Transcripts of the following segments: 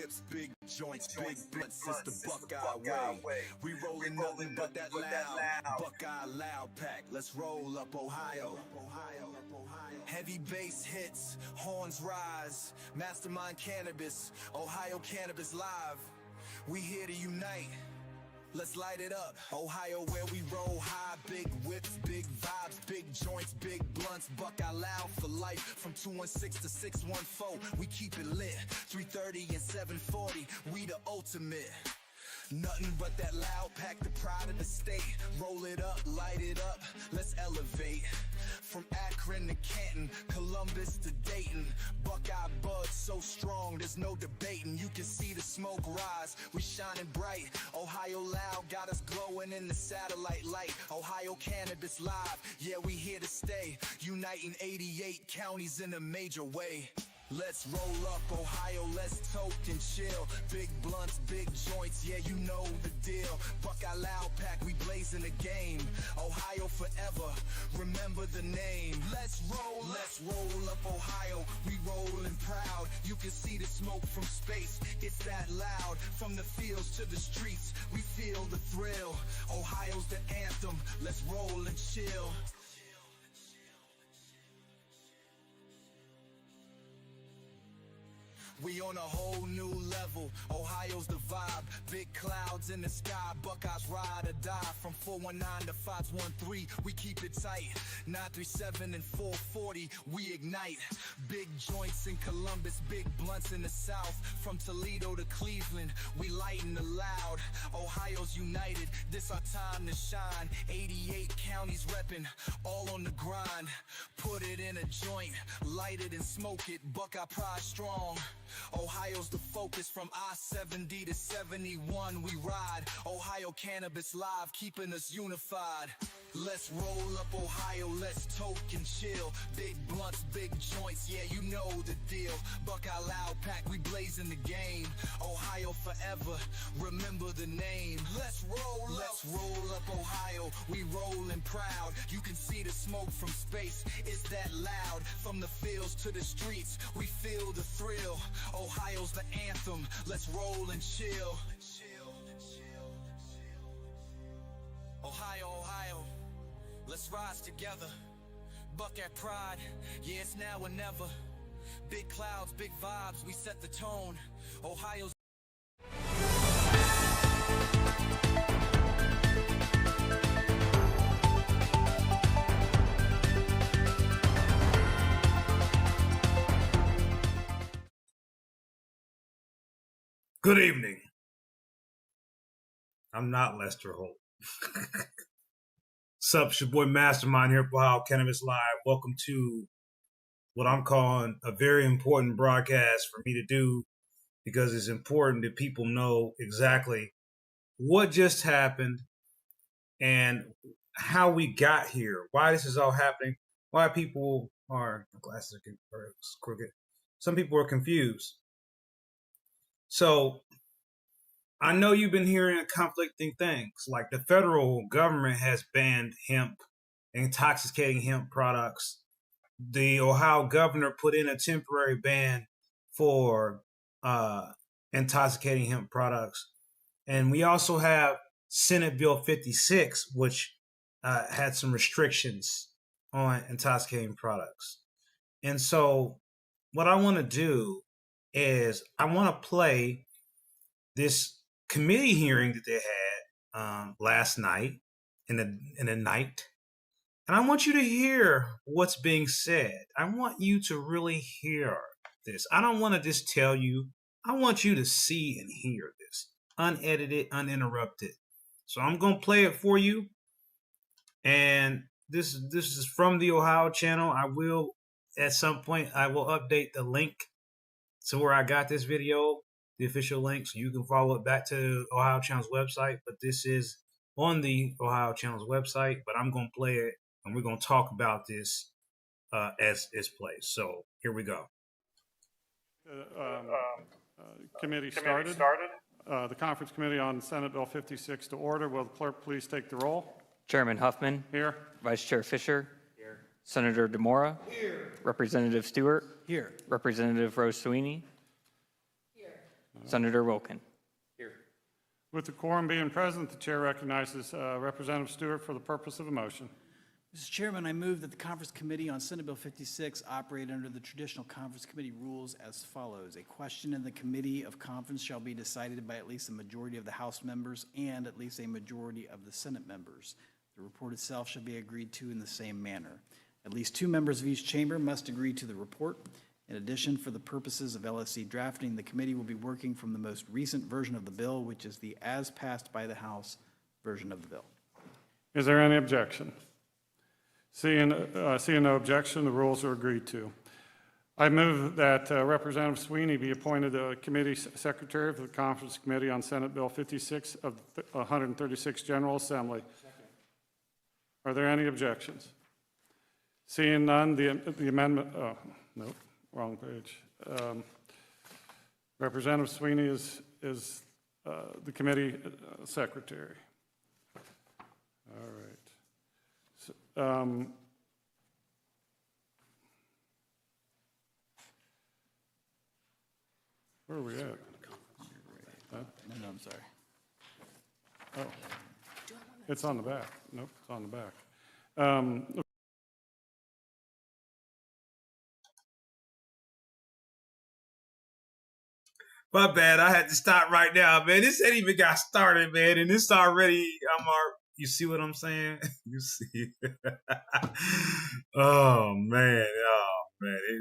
whips, big joints, big blunts, it's the Buckeye way. We rollin' nothing but that loud Buckeye loud pack. Let's roll up Ohio. Heavy bass hits, horns rise, mastermind cannabis, Ohio Cannabis Live. We here to unite. Let's light it up. Ohio where we roll high, big whips, big vibes, big joints, big blunts, Buckeye loud for life. From 216 to 614, we keep it lit. 330 and 740, we the ultimate. Nothing but that loud pack, the pride of the state. Roll it up, light it up, let's elevate. From Akron to Canton, Columbus to Dayton, Buckeye bud so strong, there's no debating. You can see the smoke rise, we shining bright. Ohio loud got us glowing in the satellite light. Ohio Cannabis Live, yeah, we here to stay. Uniting 88 counties in a major way. Let's roll up Ohio, let's toke and chill. Big blunts, big joints, yeah, you know the deal. Buckeye loud pack, we blazing the game. Ohio forever, remember the name. Let's roll up Ohio, we rollin' proud. You can see the smoke from space, it's that loud. From the fields to the streets, we feel the thrill. Ohio's the anthem, let's roll and chill. We on a whole new level, Ohio's the vibe. Big clouds in the sky, Buckeyes ride or die. From 419 to 513, we keep it tight. 937 and 440, we ignite. Big joints in Columbus, big blunts in the south. From Toledo to Cleveland, we lighten the loud. Ohio's united, this our time to shine. 88 counties reppin', all on the grind. Put it in a joint, light it and smoke it, Buckeye pride strong. Ohio's the focus, from I-70 to 71 we ride. Ohio Cannabis Live, keeping us unified. Let's roll up Ohio, let's toke and chill. Big blunts, big joints, yeah, you know the deal. Buckeye loud pack, we blazing the game. Ohio forever, remember the name. Let's roll up Ohio, we rollin' proud. You can see the smoke from space, it's that loud. From the fields to the streets, we feel the thrill. Ohio's the anthem, let's roll and chill. Ohio, Ohio, let's rise together. Buckeye pride, yeah, it's now or never. Big clouds, big vibes, we set the tone. Ohio's Good evening. I'm not Lester Holt. Sup, it's your boy Mastermind here for Ohio Cannabis Live. Welcome to what I'm calling a very important broadcast for me to do, because it's important that people know exactly what just happened and how we got here, why this is all happening, why people are, my glasses are crooked. Some people are confused. So I know you've been hearing conflicting things, like the federal government has banned hemp, intoxicating hemp products. The Ohio governor put in a temporary ban for intoxicating hemp products. And we also have Senate Bill 56, which had some restrictions on intoxicating products. And so what I want to do is I want to play this committee hearing that they had last night in the night, and I want you to hear what's being said. I want you to really hear this. I don't want to just tell you. I want you to see and hear this, unedited, uninterrupted. So I'm going to play it for you, and this is from the Ohio channel. I will, at some point, I will update the link to where I got this video, the official link, so you can follow it back to Ohio Channel's website. But this is on the Ohio Channel's website, but I'm going to play it, and we're going to talk about this as it's played. So here we go. Committee started. The Conference Committee on Senate Bill 56 to order. Will the clerk please take the roll? Chairman Huffman. Here. Vice Chair Fisher. Here. Senator DeMora. Here. Representative Stewart. Here. Representative Rose Sweeney. Here. Senator Wilkin. With the quorum being present, the chair recognizes Representative Stewart for the purpose of a motion. Mr. Chairman, I move that the Conference Committee on Senate Bill 56 operate under the traditional Conference Committee rules as follows. A question in the Committee of Conference shall be decided by at least a majority of the House members and at least a majority of the Senate members. The report itself shall be agreed to in the same manner. At least 2 members of each chamber must agree to the report. In addition, for the purposes of LSC drafting, the committee will be working from the most recent version of the bill, which is the as passed by the House version of the bill. Is there any objection? Seeing no objection, the rules are agreed to. I move that Representative Sweeney be appointed Committee Secretary for the Conference Committee on Senate Bill 56 of the 136th General Assembly. Second. Are there any objections? Seeing none, the amendment, nope, wrong page. Representative Sweeney is the Committee Secretary. All right. So, where are we at? Huh? No, I'm sorry. Oh, it's on the back. Nope, it's on the back. My bad. I had to stop right now, man. This ain't even got started, man, and it's already. You see what I'm saying? You see? Oh man.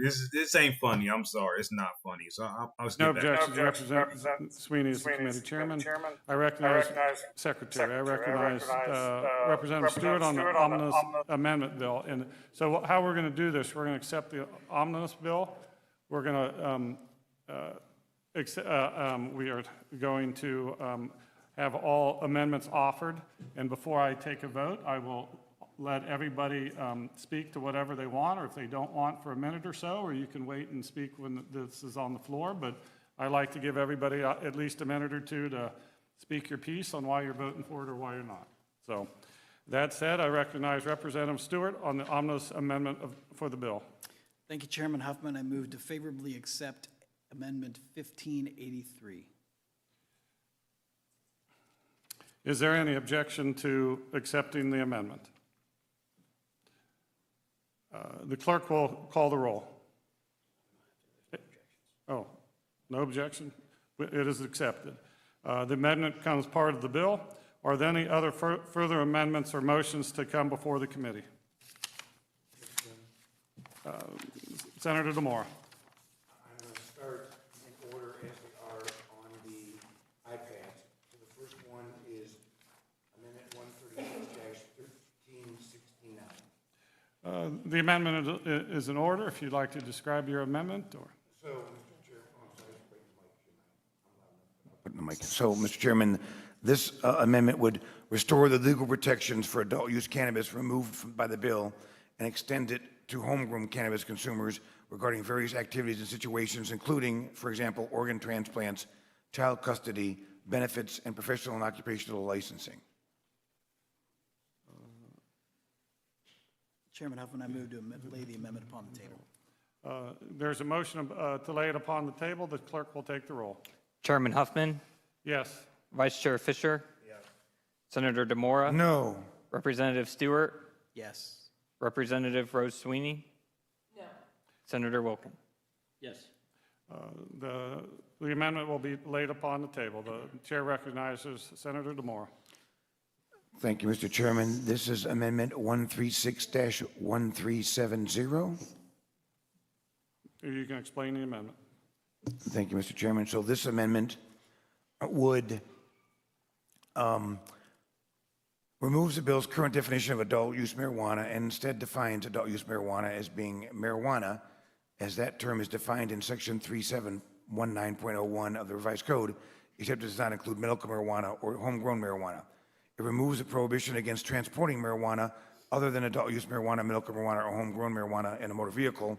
This ain't funny. I'm sorry. It's not funny. So I was no objection. Representative Sweeney is the committee chairman. I recognize Secretary. I recognize Representative Stewart on the omnibus amendment bill. And so how we're going to do this, we're going to accept the omnibus bill. We're going to we are going to have all amendments offered, and before I take a vote, I will let everybody speak to whatever they want, or if they don't want for a minute or so, or you can wait and speak when this is on the floor, but I like to give everybody at least a minute or two to speak your piece on why you're voting for it or why you're not. So that said, I recognize Representative Stewart on the omnibus amendment for the bill. Thank you, Chairman Huffman. I move to favorably accept Amendment 1583. Is there any objection to accepting the amendment? The clerk will call the roll. Oh, no objection? It is accepted. The amendment becomes part of the bill. Are there any other further amendments or motions to come before the committee? Senator DeMora. I'm going to start in order as they are on the iPads. So the first one is Amendment 136-1369. The amendment is in order. If you'd like to describe your amendment, or. So, Mr. Chair, put the mic. So, Mr. Chairman, this amendment would restore the legal protections for adult use cannabis removed by the bill and extend it to homegrown cannabis consumers regarding various activities and situations, including, for example, organ transplants, child custody, benefits, and professional and occupational licensing. Chairman Huffman, I move to lay the amendment upon the table. There's a motion to lay it upon the table. The clerk will take the roll. Chairman Huffman, Yes. Vice Chair Fisher, Senator DeMora, No. Representative Stewart, Yes. Representative Rose Sweeney, No. Senator Wilkin. Yes. The amendment will be laid upon the table. The chair recognizes Senator DeMora. Thank you, Mr. Chairman. This is Amendment 136-1370. You can explain the amendment. Thank you, Mr. Chairman. So this amendment would removes the bill's current definition of adult use marijuana and instead defines adult use marijuana as being marijuana, as that term is defined in Section 3719.01 of the revised code, except it does not include medical marijuana or homegrown marijuana. It removes the prohibition against transporting marijuana other than adult use marijuana, medical marijuana, or homegrown marijuana in a motor vehicle.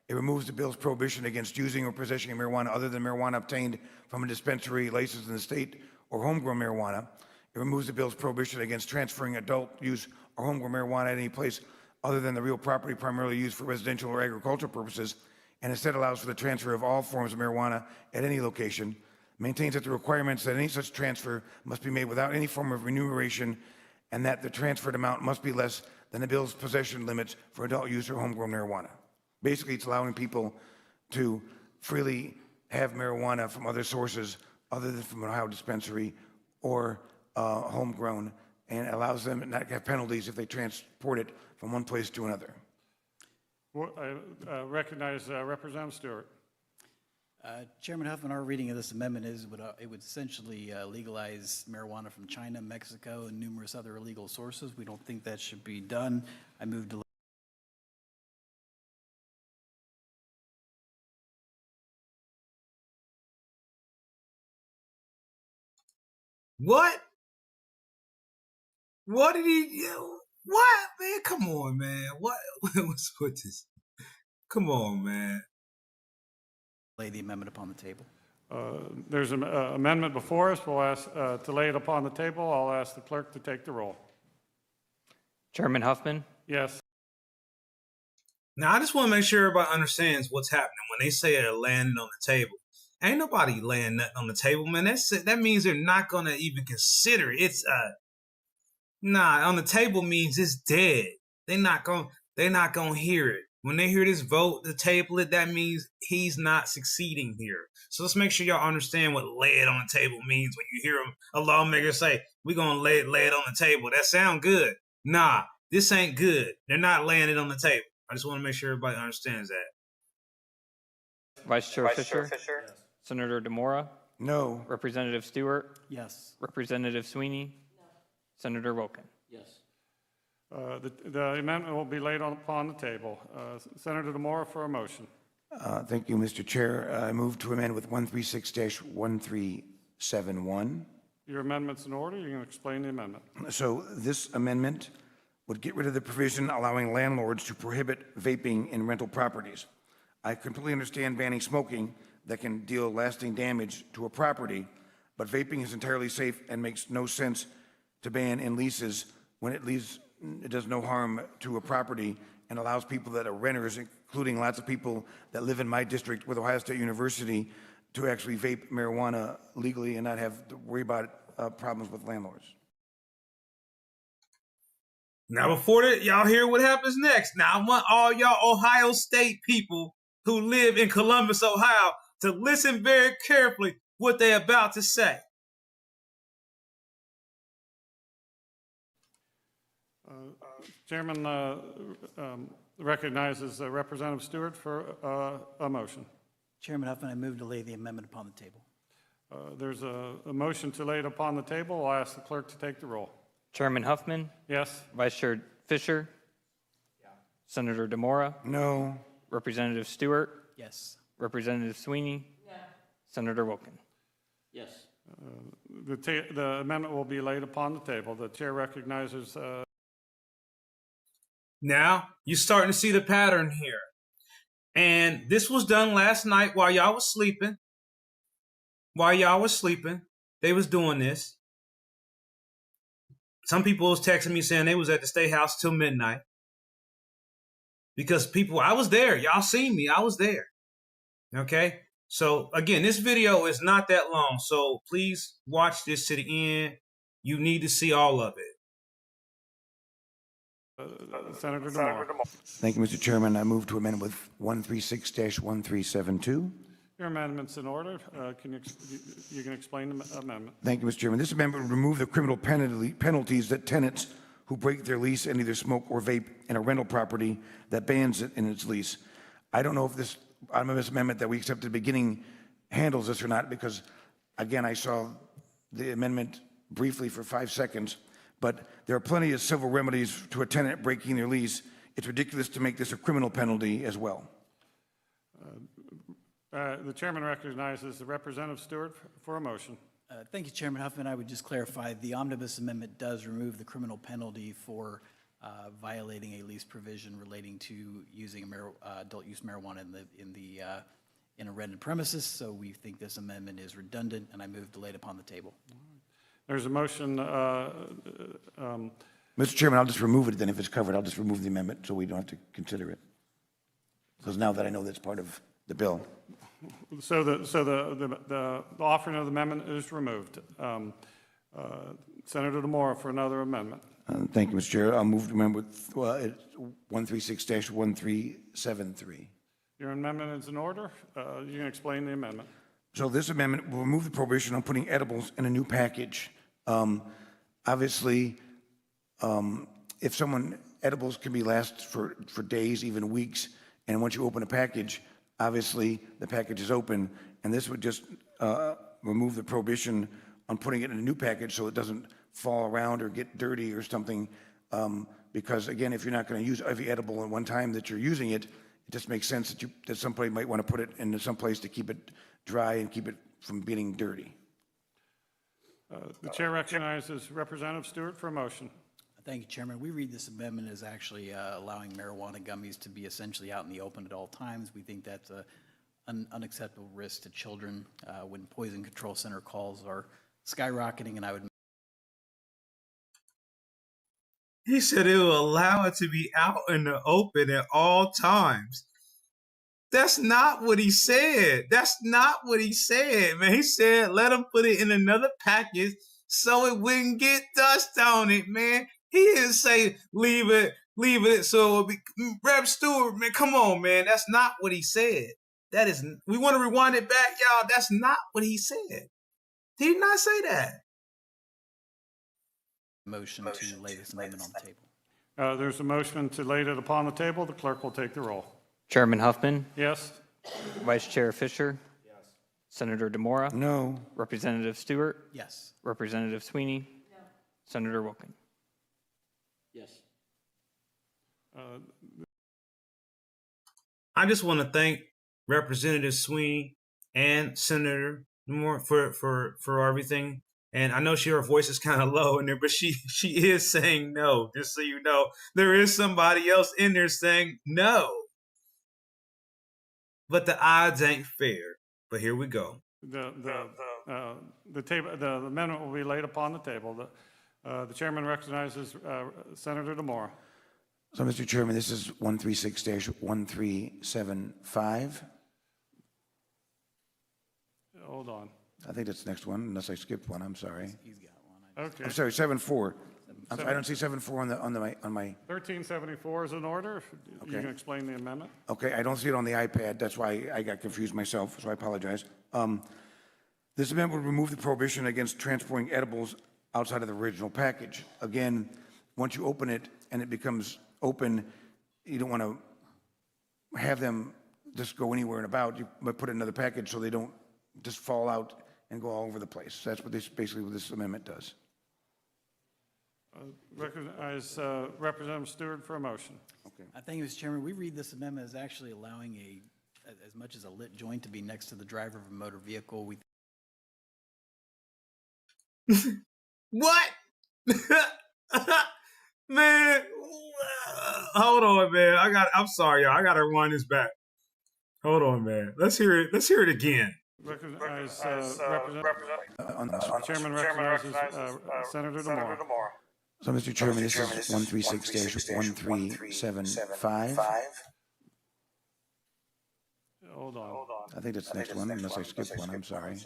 It removes the bill's prohibition against using or possessing marijuana other than marijuana obtained from a dispensary licensed in the state or homegrown marijuana. It removes the bill's prohibition against transferring adult use or homegrown marijuana at any place other than the real property primarily used for residential or agricultural purposes, and instead allows for the transfer of all forms of marijuana at any location. maintains that the requirements that any such transfer must be made without any form of remuneration and that the transferred amount must be less than the bill's possession limits for adult use or homegrown marijuana. Basically, it's allowing people to freely have marijuana from other sources other than from an Ohio dispensary or homegrown, and allows them not to have penalties if they transport it from one place to another. Well, I recognize Representative Stewart. Chairman Huffman, our reading of this amendment is it would essentially legalize marijuana from China, Mexico, and numerous other illegal sources. We don't think that should be done. I move to What? What did he? What, man? Come on, man. What's with this? Come on, man. lay the amendment upon the table. There's an amendment before us. We'll ask to lay it upon the table. I'll ask the clerk to take the roll. Chairman Huffman, Yes. Now, I just want to make sure everybody understands what's happening when they say they're landing on the table. Ain't nobody laying nothing on the table, man. That means they're not gonna even consider it. It's on the table means it's dead. They're not gonna hear it. When they hear this vote to table it, that means he's not succeeding here. So let's make sure y'all understand what lay it on the table means when you hear a lawmaker say, we're gonna lay it on the table. That sound good. Nah, this ain't good. They're not laying it on the table. I just want to make sure everybody understands that. Vice Chair Fisher, yes. Senator DeMora, No. Representative Stewart, Yes. Representative Sweeney, no. Senator Wilkin. Yes. The amendment will be laid upon the table. Senator DeMora for a motion. Thank you, Mr. Chair. I move to amend with 136-1371. Your amendment's in order. You can explain the amendment. So this amendment would get rid of the provision allowing landlords to prohibit vaping in rental properties. I completely understand banning smoking that can deal lasting damage to a property, but vaping is entirely safe and makes no sense to ban in leases when it does no harm to a property and allows people that are renters, including lots of people that live in my district with Ohio State University, to actually vape marijuana legally and not have to worry about problems with landlords. Now, before that, y'all hear what happens next. Now, I want all y'all Ohio State people who live in Columbus, Ohio, to listen very carefully what they're about to say. Chairman recognizes Representative Stewart for a motion. Chairman Huffman, I move to lay the amendment upon the table. There's a motion to lay it upon the table. I'll ask the clerk to take the roll. Chairman Huffman, Yes. Vice Chair Fisher, Senator DeMora, No. Representative Stewart, Yes. Representative Sweeney, Senator Wilkin. Yes. The amendment will be laid upon the table. The chair recognizes. Now, you're starting to see the pattern here. And this was done last night while y'all was sleeping. They was doing this. Some people was texting me saying they was at the State House till midnight. Because I was there. Y'all seen me. I was there. Okay? So, again, this video is not that long. So, please watch this to the end. You need to see all of it. Senator DeMora. Thank you, Mr. Chairman. I move to amend with 136-1372. Your amendment's in order. You can explain the amendment. Thank you, Mr. Chairman. This amendment would remove the criminal penalties that tenants who break their lease and either smoke or vape in a rental property that bans it in its lease. I don't know if this amendment that we accepted at the beginning handles this or not, because, again, I saw the amendment briefly for 5 seconds, but there are plenty of civil remedies to a tenant breaking their lease. It's ridiculous to make this a criminal penalty as well. The chairman recognizes the Representative Stewart for a motion. Thank you, Chairman Huffman. I would just clarify the omnibus amendment does remove the criminal penalty for violating a lease provision relating to using adult use marijuana in a rented premises. So we think this amendment is redundant, and I move to lay it upon the table. There's a motion. Mr. Chairman, I'll just remove it then if it's covered. I'll just remove the amendment so we don't have to consider it. Because now that I know that's part of the bill. So the offering of the amendment is removed. Senator DeMora for another amendment. Thank you, Mr. Chair. I'll move to amendment 136-1373. Your amendment is in order. You can explain the amendment. So this amendment will remove the prohibition on putting edibles in a new package. Obviously, if edibles can be last for days, even weeks, and once you open a package, obviously the package is open, and this would just remove the prohibition on putting it in a new package so it doesn't fall around or get dirty or something. Because again, if you're not going to use every edible at one time that you're using it, it just makes sense that somebody might want to put it in some place to keep it dry and keep it from getting dirty. The chair recognizes Representative Stewart for a motion. Thank you, Chairman. We read this amendment as actually allowing marijuana gummies to be essentially out in the open at all times. We think that's an unacceptable risk to children when Poison Control Center calls are skyrocketing, and I would. He said it will allow it to be out in the open at all times. That's not what he said. That's not what he said, man. He said let him put it in another package so it wouldn't get dust on it, man. He didn't say leave it so it'll be. Rep Stewart, man, come on, man. That's not what he said. That is, we want to rewind it back, y'all. That's not what he said. He did not say that. Motion to lay this amendment on the table. There's a motion to lay it upon the table. The clerk will take the roll. Chairman Huffman, Yes? Vice Chair Fisher, Senator DeMora, No. Representative Stewart, Yes. Representative Sweeney, Senator Wilkin. I just want to thank Representative Sweeney and Senator Moore for everything. And I know her voice is kind of low in there, but she is saying no. Just so you know, there is somebody else in there saying no. But the odds ain't fair. But here we go. The amendment will be laid upon the table. The chairman recognizes Senator DeMora. So, Mr. Chairman, this is 136-1375. Hold on. I think that's the next one, unless I skipped one. I'm sorry. He's got one. I'm Okay. sorry, 7-4. I don't see 7-4 on my. 1374 is in order. You can explain the amendment. Okay, I don't see it on the iPad. That's why I got confused myself, so I apologize. This amendment would remove the prohibition against transporting edibles outside of the original package. Again, once you open it and it becomes open, you don't want to have them just go anywhere and about. You might put it in another package so they don't just fall out and go all over the place. That's what basically what this amendment does. Recognize Representative Stewart for a motion. Thank you, Mr. Chairman. We read this amendment as actually allowing as much as a lit joint to be next to the driver of a motor vehicle. We What? Man, hold on, man. I'm sorry, y'all. I gotta rewind this back. Hold on, man. Let's hear it. Let's hear it again. Recognize Chairman recognizes Senator DeMora. So, Mr. Chairman, this is 136-1375. Hold on. I think that's the next one, unless I skipped one. I'm sorry.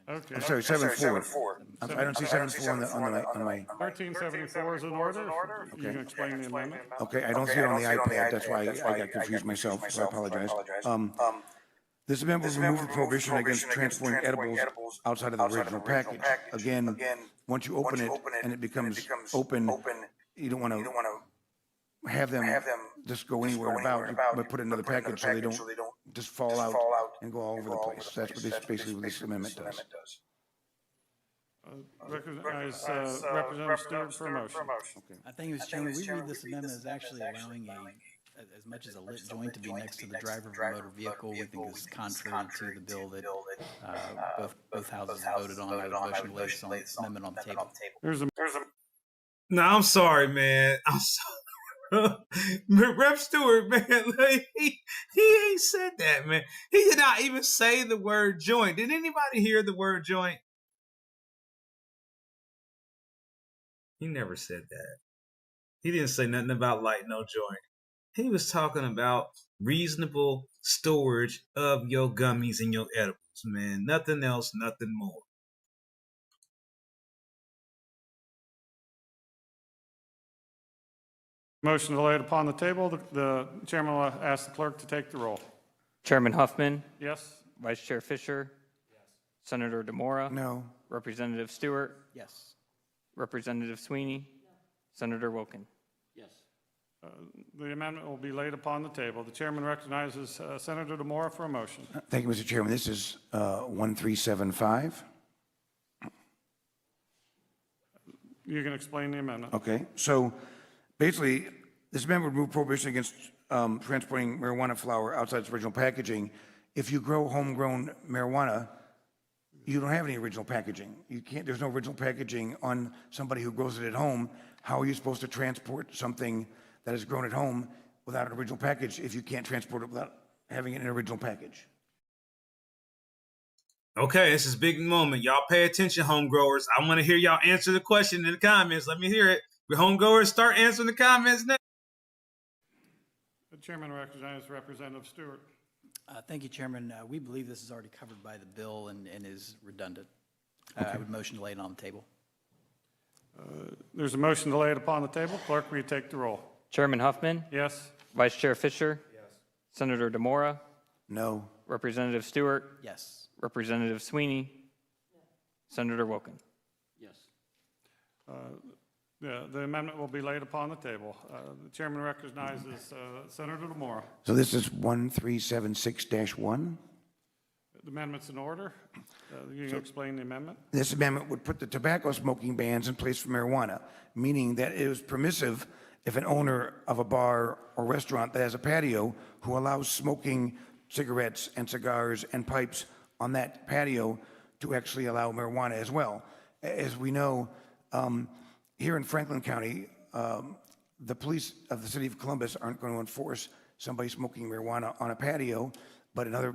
Okay. I'm sorry, 7-4. I don't see 7-4 on my. 1374 is in order. You can explain the amendment. Okay, I don't see it on the iPad. That's why I got confused myself, so I apologize. This amendment will remove the prohibition against transporting edibles outside of the original package. Again, once you open it and it becomes open, you don't want to have them just go anywhere and about. You might put it in another package so they don't just fall out and go all over the place. That's basically what this amendment does. Recognize Representative Stewart for a motion. thank you, Mr. Chairman. We read this amendment as actually allowing as much as a lit joint to be next to the driver of a motor vehicle. We think this is contrary to the bill that both houses voted on. I would motion to lay this amendment on the table. No, I'm sorry, man. I'm sorry. Rep Stewart, man, like, he ain't said that, man. He did not even say the word joint. Did anybody hear the word joint? He never said that. He didn't say nothing about light no joint. He was talking about reasonable storage of your gummies and your edibles, man. Nothing else, nothing more. Motion laid upon the table. The chairman will ask the clerk to take the roll. Chairman Huffman, Yes? Vice Chair Fisher, Senator DeMora, No. Representative Stewart, Yes. Representative Sweeney, Senator Wilkin. The amendment will be laid upon the table. The chairman recognizes Senator DeMora for a motion. Thank you, Mr. Chairman. This is 1375. You can explain the amendment. Okay, so basically, this amendment would remove prohibition against transporting marijuana flower outside its original packaging. If you grow homegrown marijuana, you don't have any original packaging. You can't, there's no original packaging on somebody who grows it at home. How are you supposed to transport something that is grown at home without an original package if you can't transport it without having it in an original package? Okay, this is a big moment. Y'all pay attention, home growers. I want to hear y'all answer the question in the comments. Let me hear it. The home growers, start answering the comments now. The chairman recognizes Representative Stewart. Thank you, Chairman. We believe this is already covered by the bill and is redundant. I would motion to lay it on the table. There's a motion to lay it upon the table. Clerk, will you take the roll? Chairman Huffman, Yes? Vice Chair Fisher, Senator DeMora, No. Representative Stewart, Yes. Representative Sweeney, Senator Wilkin. The amendment will be laid upon the table. The chairman recognizes Senator DeMora. So this is 1376-1. The amendment's in order. You can explain the amendment. This amendment would put the tobacco smoking bans in place for marijuana, meaning that it is permissive if an owner of a bar or restaurant that has a patio who allows smoking cigarettes and cigars and pipes on that patio to actually allow marijuana as well. As we know, here in Franklin County, the police of the city of Columbus aren't going to enforce somebody smoking marijuana on a patio, but in other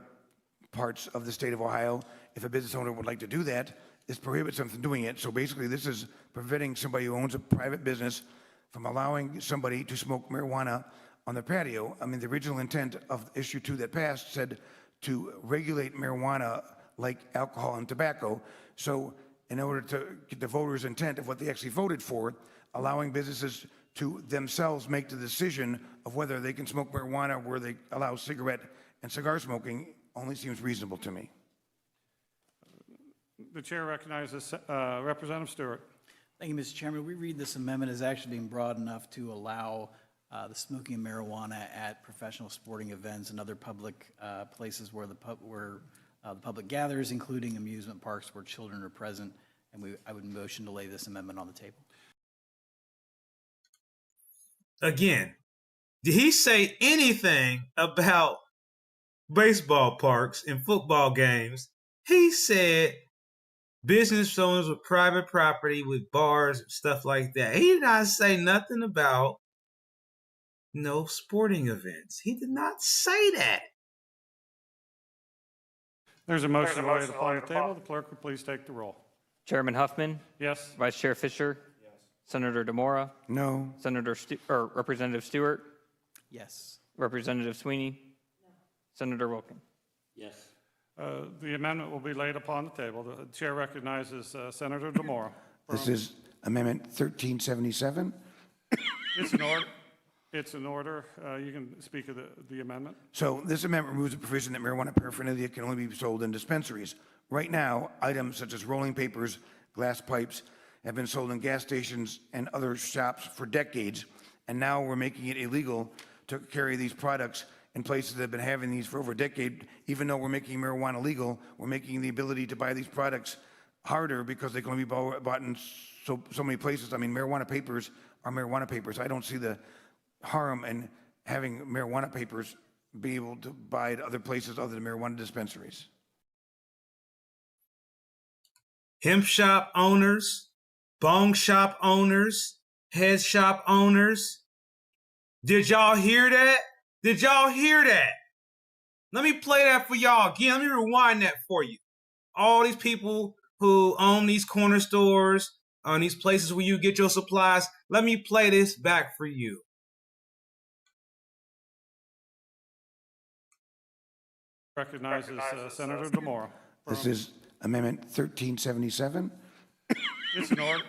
parts of the state of Ohio, if a business owner would like to do that, this prohibits them from doing it. So basically, this is preventing somebody who owns a private business from allowing somebody to smoke marijuana on their patio. I mean, the original intent of issue 2 that passed said to regulate marijuana like alcohol and tobacco. So in order to get the voters' intent of what they actually voted for, allowing businesses to themselves make the decision of whether they can smoke marijuana where they allow cigarette and cigar smoking only seems reasonable to me. The chair recognizes Representative Stewart. Thank you, Mr. Chairman. We read this amendment as actually being broad enough to allow the smoking of marijuana at professional sporting events and other public places where the public gathers, including amusement parks where children are present. And I would motion to lay this amendment on the table. Again, did he say anything about baseball parks and football games? He said business owners with private property with bars and stuff like that. He did not say nothing about no sporting events. He did not say that. There's a motion laid upon the table. The clerk will please take the roll. Chairman Huffman, Yes? Vice Chair Fisher, Senator DeMora, No. Representative Stewart, Yes. Representative Sweeney, Senator Wilkin. The amendment will be laid upon the table. The chair recognizes Senator DeMora. This is Amendment 1377. It's in order. It's in order. You can speak of the amendment. So this amendment removes the provision that marijuana paraphernalia can only be sold in dispensaries. Right now, items such as rolling papers, glass pipes have been sold in gas stations and other shops for decades, and now we're making it illegal to carry these products in places that have been having these for over a decade. Even though we're making marijuana legal, we're making the ability to buy these products harder because they can only be bought in so many places. I mean, marijuana papers are marijuana papers. I don't see the harm in having marijuana papers be able to buy at other places other than marijuana dispensaries. Hemp shop owners, bong shop owners, head shop owners. Did y'all hear that? Did y'all hear that? Let me play that for y'all again. Let me rewind that for you. All these people who own these corner stores, on these places where you get your supplies, let me play this back for you. Recognizes Senator DeMora. This is Amendment 1377. It's in order.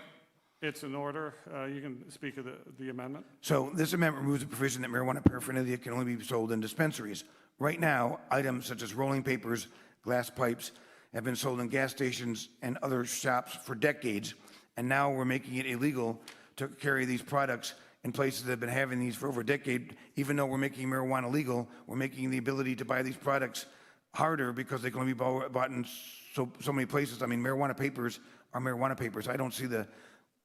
It's in order. You can speak of the amendment. So this amendment removes the provision that marijuana paraphernalia can only be sold in dispensaries. Right now, items such as rolling papers, glass pipes have been sold in gas stations and other shops for decades, and now we're making it illegal to carry these products in places that have been having these for over a decade. Even though we're making marijuana legal, we're making the ability to buy these products harder because they can only be bought in so many places. I mean, marijuana papers are marijuana papers. I don't see the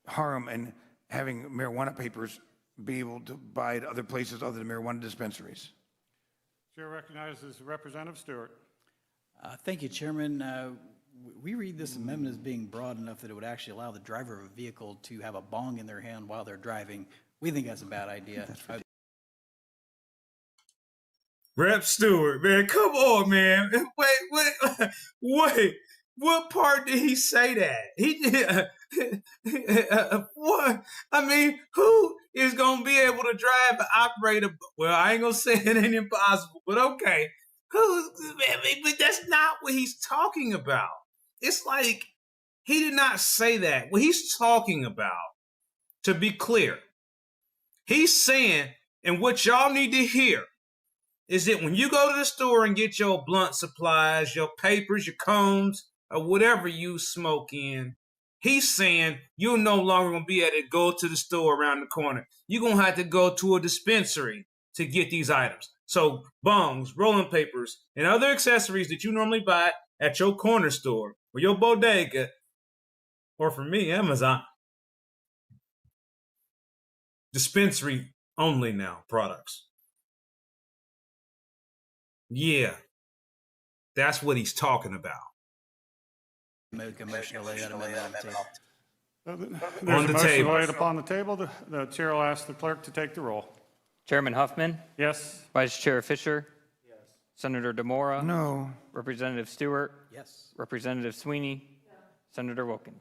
harm in having marijuana papers be able to buy at other places other than marijuana dispensaries. Chair recognizes Representative Stewart. Thank you, Chairman. We read this amendment as being broad enough that it would actually allow the driver of a vehicle to have a bong in their hand while they're driving. We think that's a bad idea. Rep Stewart, man, come on, man. Wait. What part did he say that? He did. What? I mean, who is gonna be able to drive and operate a? Well, I ain't gonna say it ain't impossible, but okay. Who? But that's not what he's talking about. It's like he did not say that. What he's talking about, to be clear, he's saying, and what y'all need to hear is that when you go to the store and get your blunt supplies, your papers, your cones, or whatever you smoke in, he's saying you're no longer going to be able to go to the store around the corner. You're going to have to go to a dispensary to get these items. So bongs, rolling papers, and other accessories that you normally buy at your corner store or your bodega, or for me, Amazon, dispensary only now products. Yeah, that's what he's talking about. Make a motion to lay that amendment on the table. There's On the a motion table. laid upon the table. The chair will ask the clerk to take the roll. Chairman Huffman, Yes. Vice Chair Fisher. Yes. Senator DeMora. No. Representative Stewart. Yes. Representative Sweeney. Senator Wilkin.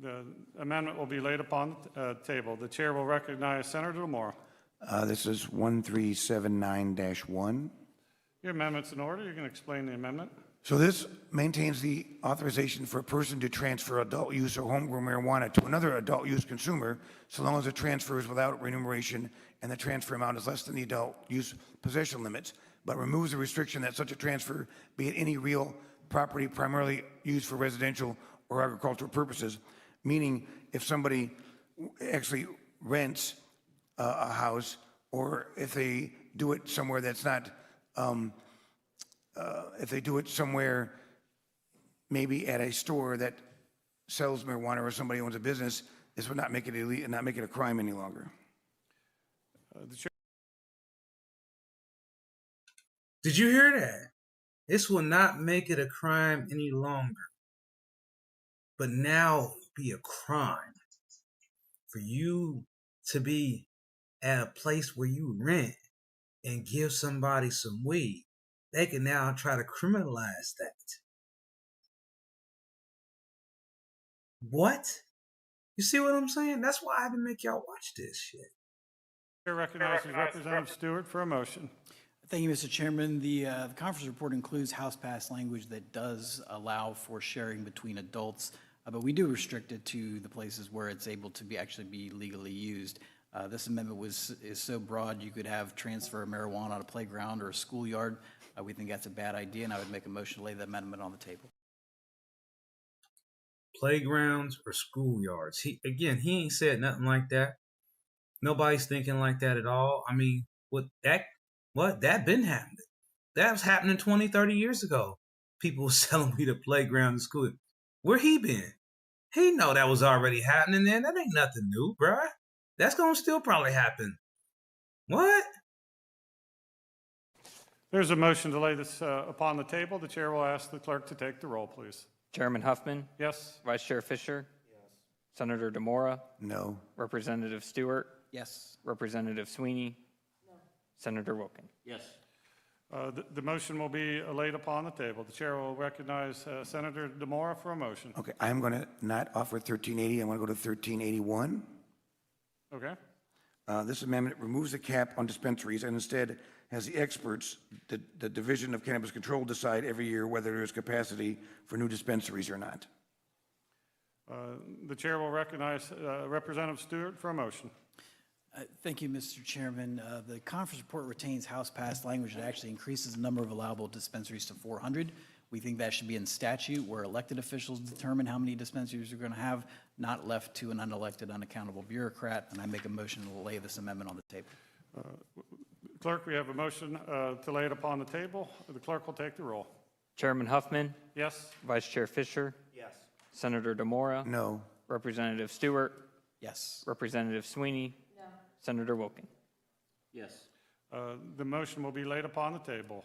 The amendment will be laid upon the table. The chair will recognize Senator DeMora. This is 1379-1. Your amendment's in order. You can explain the amendment. So this maintains the authorization for a person to transfer adult use or homegrown marijuana to another adult use consumer, so long as the transfer is without remuneration and the transfer amount is less than the adult use possession limits, but removes the restriction that such a transfer be at any real property primarily used for residential or agricultural purposes, meaning if somebody actually rents a house, or if they do it somewhere that's not, if they do it somewhere, maybe at a store that sells marijuana or somebody owns a business, this would not make it illegal, not make it a crime any longer. Did you hear that? This will not make it a crime any longer. But now it will be a crime for you to be at a place where you rent and give somebody some weed. They can now try to criminalize that. What? You see what I'm saying? That's why I had to make y'all watch this shit. Chair recognizes Representative Stewart for a motion. Thank you, Mr. Chairman. The conference report includes House-passed language that does allow for sharing between adults, but we do restrict it to the places where it's able to actually be legally used. This amendment is so broad you could have transfer of marijuana on a playground or a schoolyard. We think that's a bad idea, and I would make a motion to lay the amendment on the table. Playgrounds or schoolyards. He ain't said nothing like that. Nobody's thinking like that at all. I mean, that been happening. That was happening 20, 30 years ago. People were selling weed at playground in school. Where he been? He know that was already happening then. That ain't nothing new, bruh. That's gonna still probably happen. What? There's a motion to lay this upon the table. The chair will ask the clerk to take the roll, please. Chairman Huffman. Yes. Vice Chair Fisher. Yes. Senator DeMora. No. Representative Stewart. Yes. Representative Sweeney. No. Senator Wilkin. Yes. The motion will be laid upon the table. The chair will recognize Senator DeMora for a motion. Okay, I'm going to not offer 1380. I want to go to 1381. Okay. This amendment removes the cap on dispensaries and instead has the experts, the Division of Cannabis Control, decide every year whether there is capacity for new dispensaries or not. The chair will recognize Representative Stewart for a motion. Thank you, Mr. Chairman. The conference report retains House-passed language that actually increases the number of allowable dispensaries to 400. We think that should be in statute where elected officials determine how many dispensaries we're going to have, not left to an unelected, unaccountable bureaucrat. And I make a motion to lay this amendment on the table. Clerk, we have a motion to lay it upon the table. The clerk will take the roll. Chairman Huffman, Yes? Vice Chair Fisher, Yes. Senator Demora, No. Representative Stewart, Yes. Representative Sweeney, Senator Wilkin. Yes. The motion will be laid upon the table.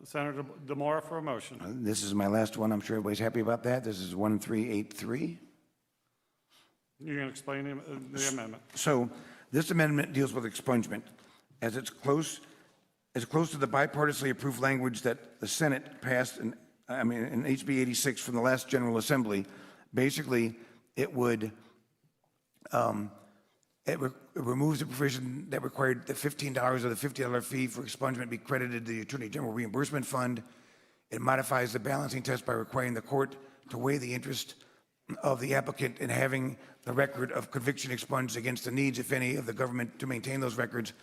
Senator Demora for a motion. This is my last one. I'm sure everybody's happy about that. This is 1383. You're going to explain the amendment. So this amendment deals with expungement, as it's close to the bipartisanly approved language that the Senate passed in HB 86 from the last General Assembly. Basically, it would it removes the provision that required the $15 or the $50 fee for expungement be credited to the Attorney General Reimbursement Fund. It modifies the balancing test by requiring the court to weigh the interest of the applicant in having the record of conviction expunged against the needs, if any, of the government to maintain those records.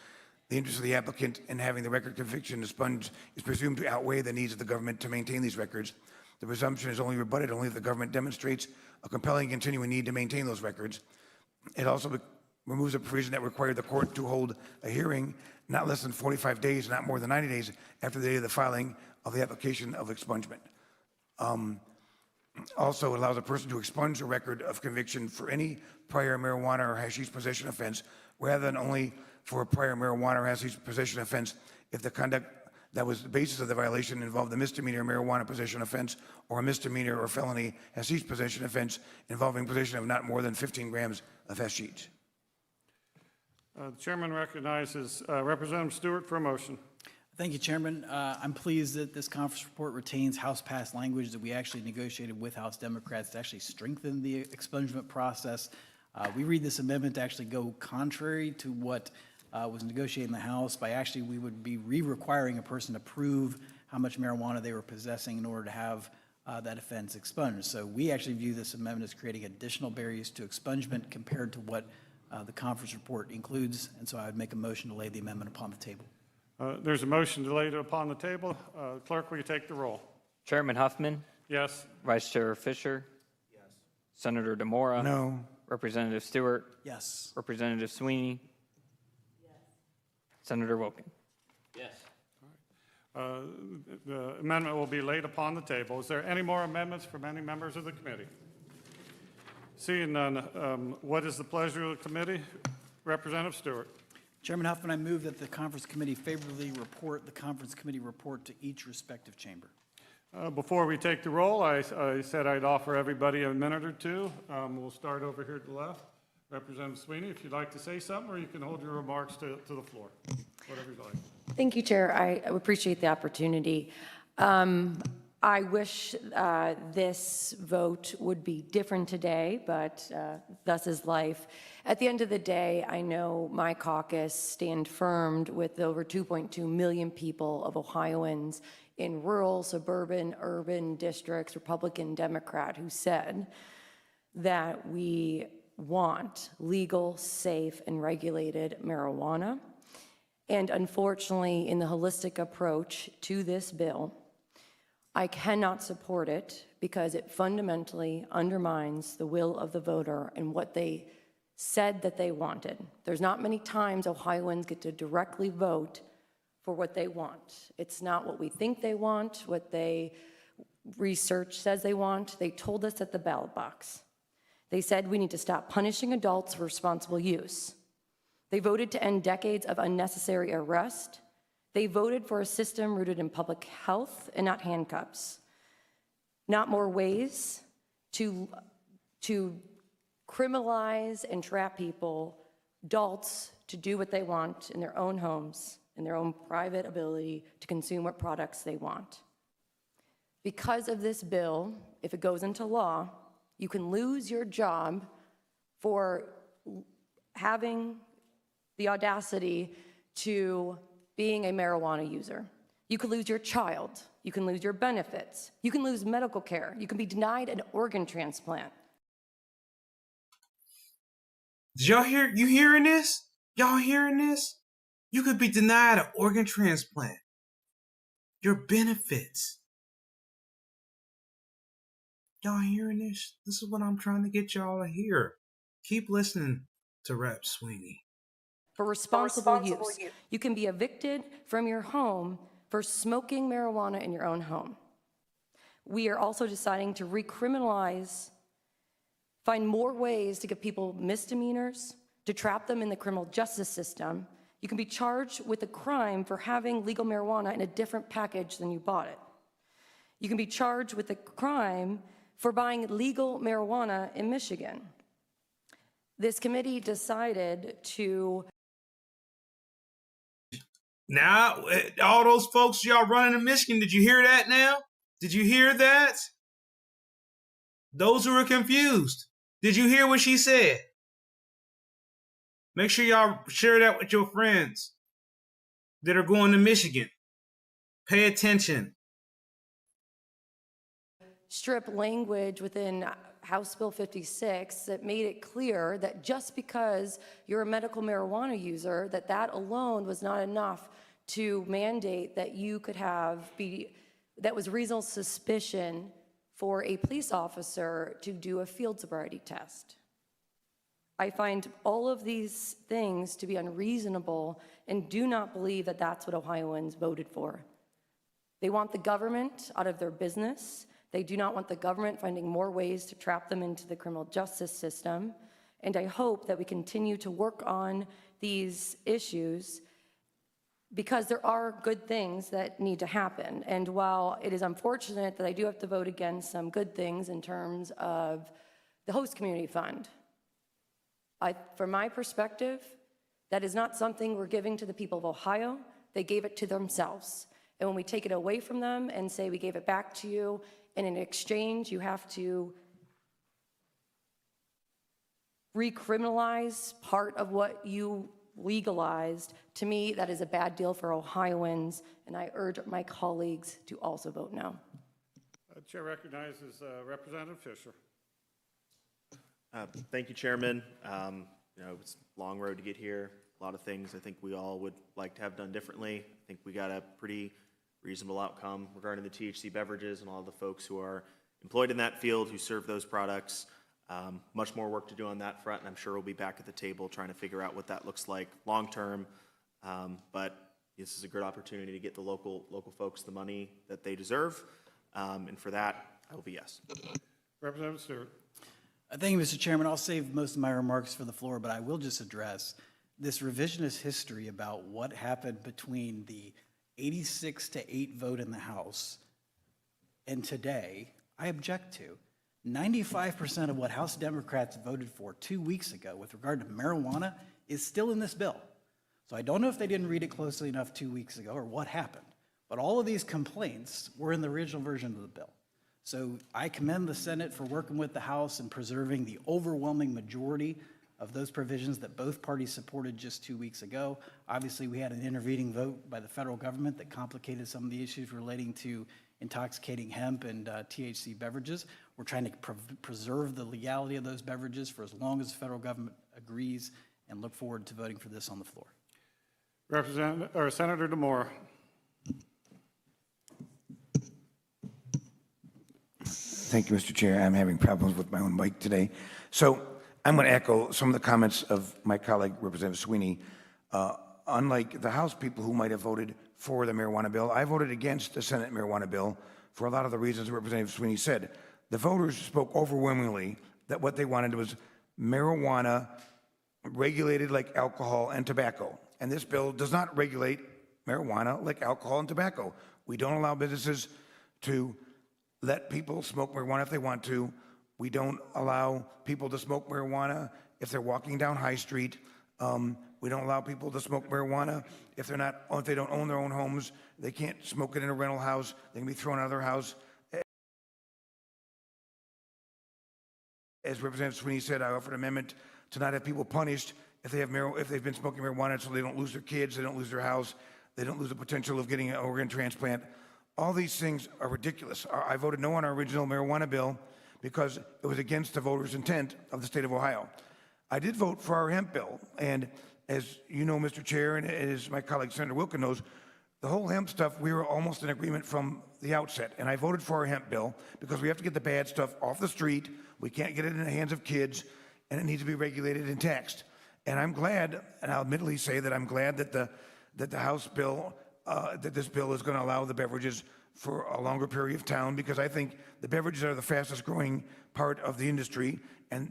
The interest of the applicant in having the record conviction expunged is presumed to outweigh the needs of the government to maintain these records. The presumption is only rebutted only if the government demonstrates a compelling continuing need to maintain those records. It also removes a provision that required the court to hold a hearing not less than 45 days, not more than 90 days after the date of the filing of the application of expungement. Also allows a person to expunge a record of conviction for any prior marijuana or hashish possession offense, rather than only for a prior marijuana or hashish possession offense if the conduct that was the basis of the violation involved a misdemeanor marijuana possession offense or a misdemeanor or felony hashish possession offense involving possession of not more than 15 grams of hashish. The chairman recognizes Representative Stewart for a motion. Thank you, Chairman. I'm pleased that this conference report retains House-passed language that we actually negotiated with House Democrats to actually strengthen the expungement process. We read this amendment to actually go contrary to what was negotiated in the House by actually we would be re-requiring a person to prove how much marijuana they were possessing in order to have that offense expunged. So we actually view this amendment as creating additional barriers to expungement compared to what the conference report includes. And so I would make a motion to lay the amendment upon the table. There's a motion to lay it upon the table. Clerk, will you take the roll? Chairman Huffman, Yes? Vice Chair Fisher, Senator Demora, No. Representative Stewart, Yes. Representative Sweeney, Senator Wilkin. The amendment will be laid upon the table. Is there any more amendments from any members of the committee? Seeing none, what is the pleasure of the committee? Representative Stewart. Chairman Huffman, I move that the conference committee favorably report the conference committee report to each respective chamber. Before we take the roll, I said I'd offer everybody a minute or two. We'll start over here to the left. Representative Sweeney, if you'd like to say something, or you can hold your remarks to the floor, whatever you like. Thank you, Chair. I appreciate the opportunity. I wish this vote would be different today, but thus is life. At the end of the day, I know my caucus stand firm with over 2.2 million people of Ohioans in rural, suburban, urban districts, Republican, Democrat, who said that we want legal, safe, and regulated marijuana. And unfortunately, in the holistic approach to this bill, I cannot support it because it fundamentally undermines the will of the voter and what they said that they wanted. There's not many times Ohioans get to directly vote for what they want. It's not what we think they want, what they research says they want. They told us at the ballot box. They said we need to stop punishing adults for responsible use. They voted to end decades of unnecessary arrest. They voted for a system rooted in public health and not handcuffs. Not more ways to criminalize and trap people, adults, to do what they want in their own homes, in their own private ability to consume what products they want. Because of this bill, if it goes into law, you can lose your job for having the audacity to being a marijuana user. You could lose your child. You can lose your benefits. You can lose medical care. You can be denied an organ transplant. Did y'all hear? You hearing this? Y'all hearing this? You could be denied an organ transplant. Your benefits. Y'all hearing this? This is what I'm trying to get y'all to hear. Keep listening to Rep. Sweeney. For responsible use, you can be evicted from your home for smoking marijuana in your own home. We are also deciding to recriminalize, find more ways to give people misdemeanors, to trap them in the criminal justice system. You can be charged with a crime for having legal marijuana in a different package than you bought it. You can be charged with a crime for buying legal marijuana in Michigan. This committee decided to... Now, all those folks y'all running in Michigan, did you hear that now? Did you hear that? Those who are confused, did you hear what she said? Make sure y'all share that with your friends that are going to Michigan. Pay attention. strip language within House Bill 56 that made it clear that just because you're a medical marijuana user, that alone was not enough to mandate that you could that was reasonable suspicion for a police officer to do a field sobriety test. I find all of these things to be unreasonable and do not believe that that's what Ohioans voted for. They want the government out of their business. They do not want the government finding more ways to trap them into the criminal justice system. And I hope that we continue to work on these issues because there are good things that need to happen. And while it is unfortunate that I do have to vote against some good things in terms of the host community fund, from my perspective, that is not something we're giving to the people of Ohio. They gave it to themselves. And when we take it away from them and say we gave it back to you, and in exchange you have to recriminalize part of what you legalized, to me that is a bad deal for Ohioans, and I urge my colleagues to also vote no. Chair recognizes Representative Fisher. Thank you, Chairman. It's a long road to get here. A lot of things I think we all would like to have done differently. I think we got a pretty reasonable outcome regarding the THC beverages and all the folks who are employed in that field who serve those products. Much more work to do on that front, and I'm sure we'll be back at the table trying to figure out what that looks like long term. But this is a good opportunity to get the local folks the money that they deserve, and for that, I will be yes. Representative Stewart. Thank you, Mr. Chairman. I'll save most of my remarks for the floor, but I will just address this revisionist history about what happened between the 86-8 vote in the House and today. I object to. 95% of what House Democrats voted for 2 weeks ago with regard to marijuana is still in this bill. So I don't know if they didn't read it closely enough 2 weeks ago or what happened, but all of these complaints were in the original version of the bill. So I commend the Senate for working with the House and preserving the overwhelming majority of those provisions that both parties supported just 2 weeks ago. Obviously, we had an intervening vote by the federal government that complicated some of the issues relating to intoxicating hemp and THC beverages. We're trying to preserve the legality of those beverages for as long as the federal government agrees, and look forward to voting for this on the floor. Senator DeMora. Thank you, Mr. Chair. I'm having problems with my own mic today. So I'm going to echo some of the comments of my colleague, Representative Sweeney. Unlike the House people who might have voted for the marijuana bill, I voted against the Senate marijuana bill for a lot of the reasons Representative Sweeney said. The voters spoke overwhelmingly that what they wanted was marijuana regulated like alcohol and tobacco. And this bill does not regulate marijuana like alcohol and tobacco. We don't allow businesses to let people smoke marijuana if they want to. We don't allow people to smoke marijuana if they're walking down High Street. We don't allow people to smoke marijuana if they don't own their own homes. They can't smoke it in a rental house. They can be thrown out of their house. As Representative Sweeney said, I offered an amendment to not have people punished if they've been smoking marijuana, so they don't lose their kids, they don't lose their house. They don't lose the potential of getting an organ transplant. All these things are ridiculous. I voted no on our original marijuana bill because it was against the voters' intent of the state of Ohio. I did vote for our hemp bill, and as you know, Mr. Chair, and as my colleague Senator Wilkin knows, the whole hemp stuff, we were almost in agreement from the outset, and I voted for our hemp bill because we have to get the bad stuff off the street. We can't get it in the hands of kids, and it needs to be regulated and taxed. And I'm glad, and I'll admittedly say that I'm glad that the House bill, that this bill is going to allow the beverages for a longer period of time, because I think the beverages are the fastest growing part of the industry, and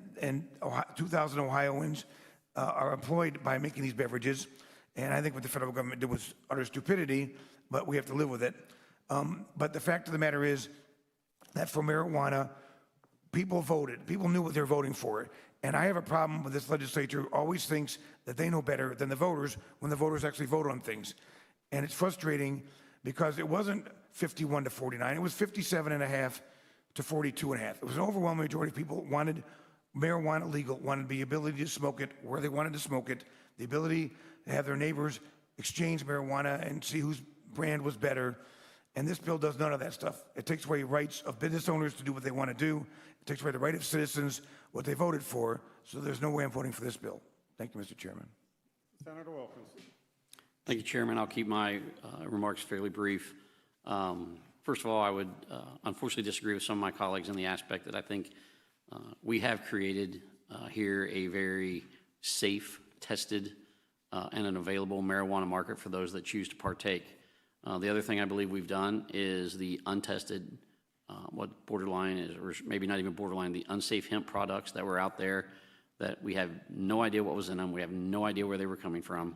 2,000 Ohioans are employed by making these beverages. And I think what the federal government did was utter stupidity, but we have to live with it. But the fact of the matter is that for marijuana, people voted. People knew what they were voting for. And I have a problem with this legislature who always thinks that they know better than the voters when the voters actually vote on things. And it's frustrating because it wasn't 51 to 49. It was 57.5 to 42.5. It was an overwhelming majority of people wanted marijuana legal, wanted the ability to smoke it where they wanted to smoke it, the ability to have their neighbors exchange marijuana and see whose brand was better. And this bill does none of that stuff. It takes away rights of business owners to do what they want to do. It takes away the right of citizens, what they voted for. So there's no way I'm voting for this bill. Thank you, Mr. Chairman. Senator Wilkins. Thank you, Chairman. I'll keep my remarks fairly brief. First of all, I would unfortunately disagree with some of my colleagues in the aspect that I think we have created here a very safe, tested, and an available marijuana market for those that choose to partake. The other thing I believe we've done is the untested, what borderline is, or maybe not even borderline, the unsafe hemp products that were out there that we have no idea what was in them. We have no idea where they were coming from.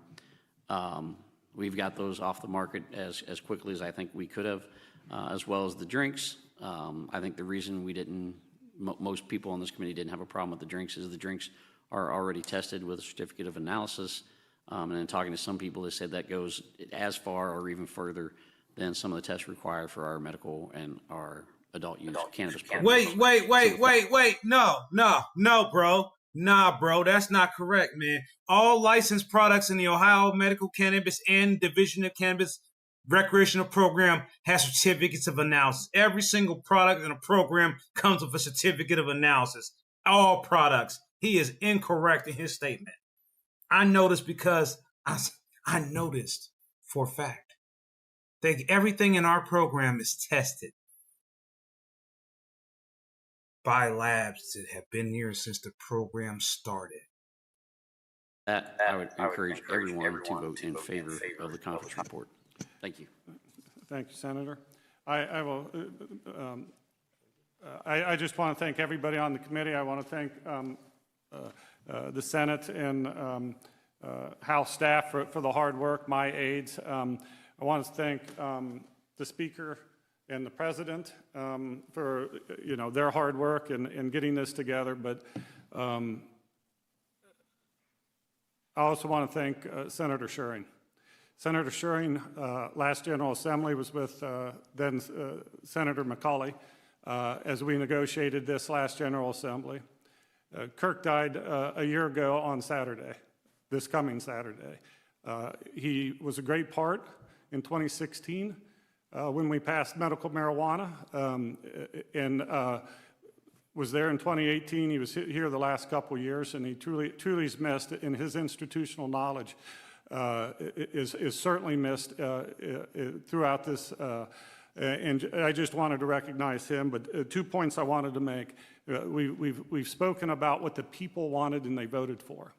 We've got those off the market as quickly as I think we could have, as well as the drinks. I think the reason we didn't, most people on this committee didn't have a problem with the drinks is the drinks are already tested with a certificate of analysis. And then talking to some people, they said that goes as far or even further than some of the tests required for our medical and our adult use cannabis programs. Wait. No, bro. Nah, bro, that's not correct, man. All licensed products in the Ohio Medical Cannabis and Division of Cannabis Recreational Program has certificates of analysis. Every single product in a program comes with a certificate of analysis. All products. He is incorrect in his statement. I noticed because I noticed for a fact that everything in our program is tested by labs that have been here since the program started. That I would encourage everyone to vote in favor of the conference report. Thank you. Thank you, Senator. I will. I just want to thank everybody on the committee. I want to thank the Senate and House staff for the hard work, my aides. I want to thank the Speaker and the President for their hard work in getting this together. But I also want to thank Senator Schuring. Senator Schuring, last General Assembly, was with then Senator McCauley as we negotiated this last General Assembly. Kirk died a year ago on Saturday, this coming Saturday. He was a great part in 2016 when we passed medical marijuana, and was there in 2018. He was here the last couple of years, and he truly is missed, and his institutional knowledge is certainly missed throughout this. And I just wanted to recognize him, but 2 points I wanted to make. We've spoken about what the people wanted and they voted for.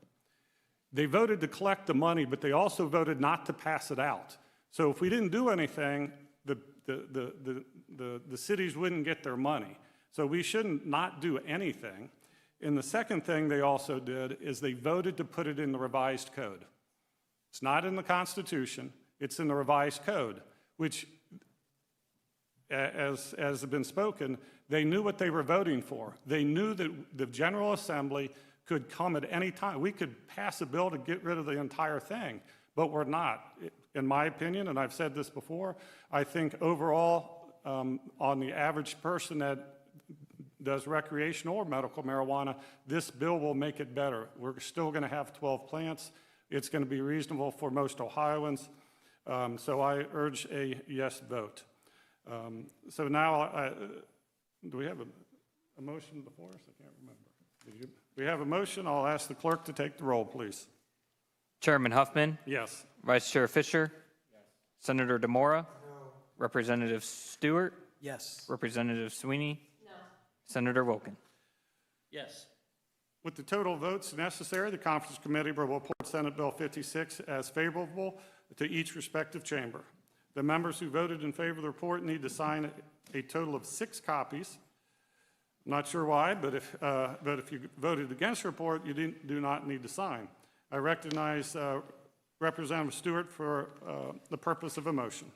They voted to collect the money, but they also voted not to pass it out. So if we didn't do anything, the cities wouldn't get their money. So we shouldn't not do anything. And the second thing they also did is they voted to put it in the revised code. It's not in the Constitution, it's in the revised code, which, as has been spoken, they knew what they were voting for. They knew that the General Assembly could come at any time. We could pass a bill to get rid of the entire thing, but we're not. In my opinion, and I've said this before, I think overall, on the average person that does recreational or medical marijuana, this bill will make it better. We're still going to have 12 plants. It's going to be reasonable for most Ohioans. So I urge a yes vote. So now, do we have a motion before us? I can't remember. We have a motion. I'll ask the clerk to take the roll, please. Chairman Huffman, Yes. Vice Chair Fisher, Senator Demora, Representative Stewart, Yes. Representative Sweeney, Senator Wilkin. Yes. With the total votes necessary, the conference committee will report Senate Bill 56 as favorable to each respective chamber. The members who voted in favor of the report need to sign a total of 6 copies. I'm not sure why, but if you voted against the report, you do not need to sign. I recognize Representative Stewart for the purpose of a motion.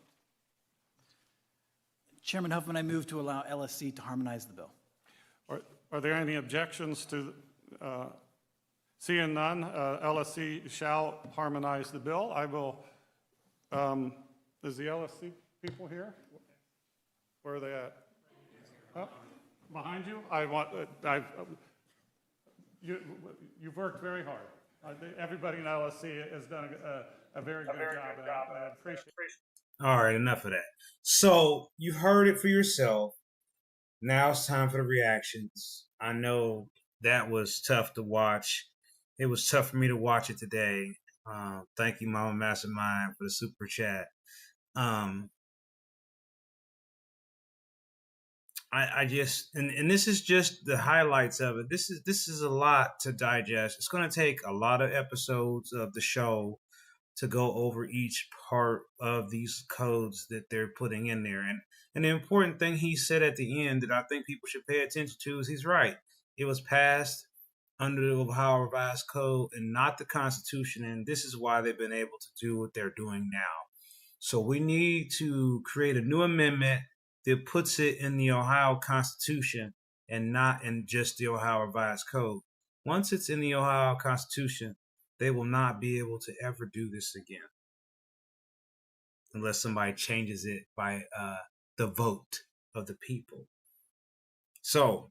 Chairman Huffman, I move to allow LSC to harmonize the bill. Are there any objections to, seeing none, LSC shall harmonize the bill. I will, is the LSC people here? Where are they at? Oh, behind you? You've worked very hard. Everybody in LSC has done a very good job, and I appreciate it. All right, enough of that. So you heard it for yourself. Now it's time for the reactions. I know that was tough to watch. It was tough for me to watch it today. Thank you, Mama Mastermind, for the super chat. I just, and this is just the highlights of it. This is a lot to digest. It's going to take a lot of episodes of the show to go over each part of these codes that they're putting in there. And the important thing he said at the end that I think people should pay attention to is he's right. It was passed under the Ohio Revised Code and not the Constitution, and this is why they've been able to do what they're doing now. So we need to create a new amendment that puts it in the Ohio Constitution and not in just the Ohio Revised Code. Once it's in the Ohio Constitution, they will not be able to ever do this again unless somebody changes it by the vote of the people. So,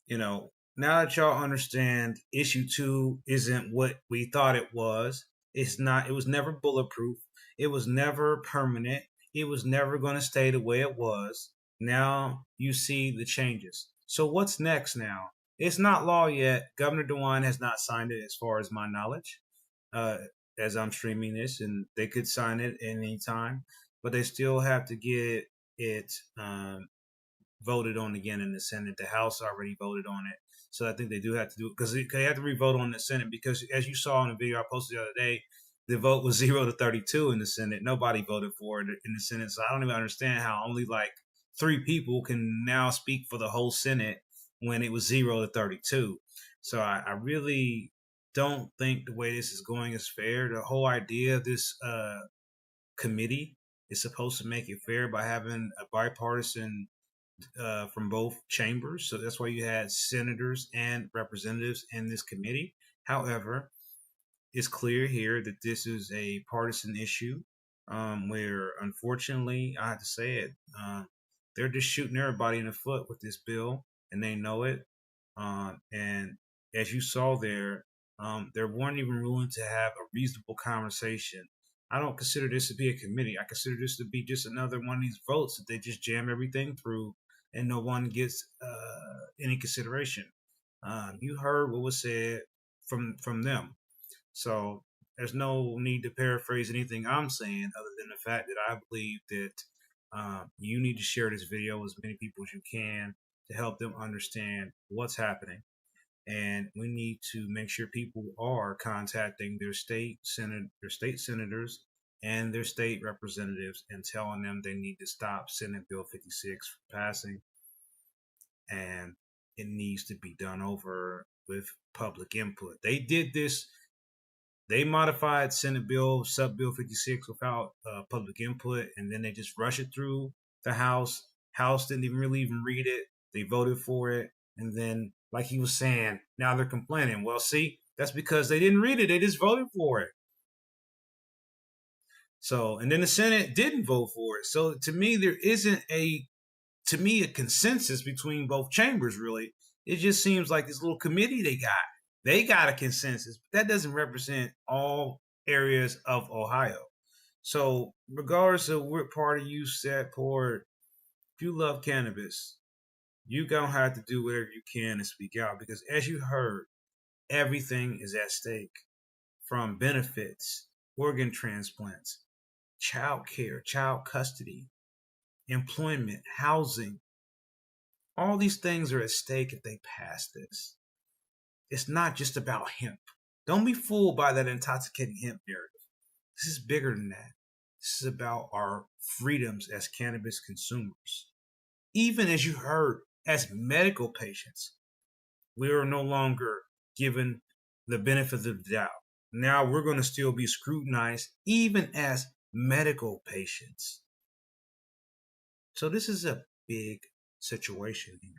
now that y'all understand issue 2 isn't what we thought it was. It's not. It was never bulletproof. It was never permanent. It was never going to stay the way it was. Now you see the changes. So what's next now? It's not law yet. Governor DeWine has not signed it as far as my knowledge, as I'm streaming this, and they could sign it at any time, but they still have to get it voted on again in the Senate. The House already voted on it. So I think they do have to do it because they have to re-vote on the Senate because, as you saw in the video I posted the other day, the vote was 0-32 in the Senate. Nobody voted for it in the Senate. So I don't even understand how only like 3 people can now speak for the whole Senate when it was 0-32. So I really don't think the way this is going is fair. The whole idea of this committee is supposed to make it fair by having a bipartisan from both chambers. So that's why you had senators and representatives in this committee. However, it's clear here that this is a partisan issue where, unfortunately, I have to say it, they're just shooting everybody in the foot with this bill, and they know it. And as you saw there weren't even willing to have a reasonable conversation. I don't consider this to be a committee. I consider this to be just another one of these votes that they just jam everything through and no one gets any consideration. You heard what was said from them. So there's no need to paraphrase anything I'm saying other than the fact that I believe that you need to share this video with as many people as you can to help them understand what's happening. And we need to make sure people are contacting their state senators and their state representatives and telling them they need to stop Senate Bill 56 from passing. And it needs to be done over with public input. They did this. They modified Senate Bill, Sub Bill 56 without public input, and then they just rushed it through the House. House didn't even read it. They voted for it. And then, like he was saying, now they're complaining. Well, see, that's because they didn't read it. They just voted for it. So, and then the Senate didn't vote for it. So to me, there isn't a consensus between both chambers, really. It just seems like this little committee they got a consensus, but that doesn't represent all areas of Ohio. So regardless of what party you support, if you love cannabis, you gonna have to do whatever you can to speak out, because as you heard, everything is at stake, from benefits, organ transplants, child care, child custody, employment, housing. All these things are at stake if they pass this. It's not just about hemp. Don't be fooled by that intoxicating hemp narrative. This is bigger than that. This is about our freedoms as cannabis consumers. Even as you heard, as medical patients, we are no longer given the benefit of the doubt. Now we're going to still be scrutinized, even as medical patients. So this is a big situation here.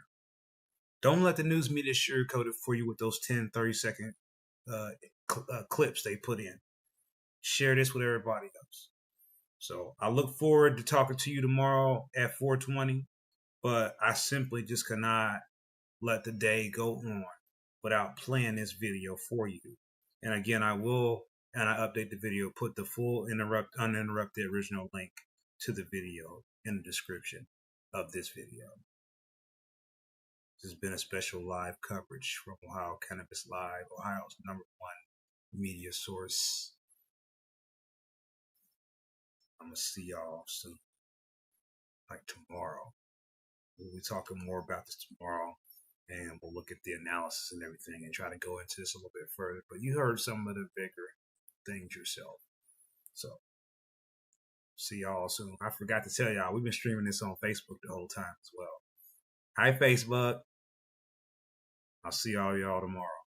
Don't let the news media sugarcoat it for you with those 10, 30-second clips they put in. Share this with everybody else. So I look forward to talking to you tomorrow at 4:20, but I simply just cannot let the day go on without playing this video for you. And again, I will, and I update the video, put the full uninterrupted original link to the video in the description of this video. This has been a special live coverage from Ohio Cannabis Live, Ohio's #1 media source. I'm going to see y'all soon, like tomorrow. We'll be talking more about this tomorrow, and we'll look at the analysis and everything and try to go into this a little bit further. But you heard some of the bigger things yourself. So, see y'all soon. I forgot to tell y'all, we've been streaming this on Facebook the whole time as well. Hi, Facebook. I'll see y'all tomorrow.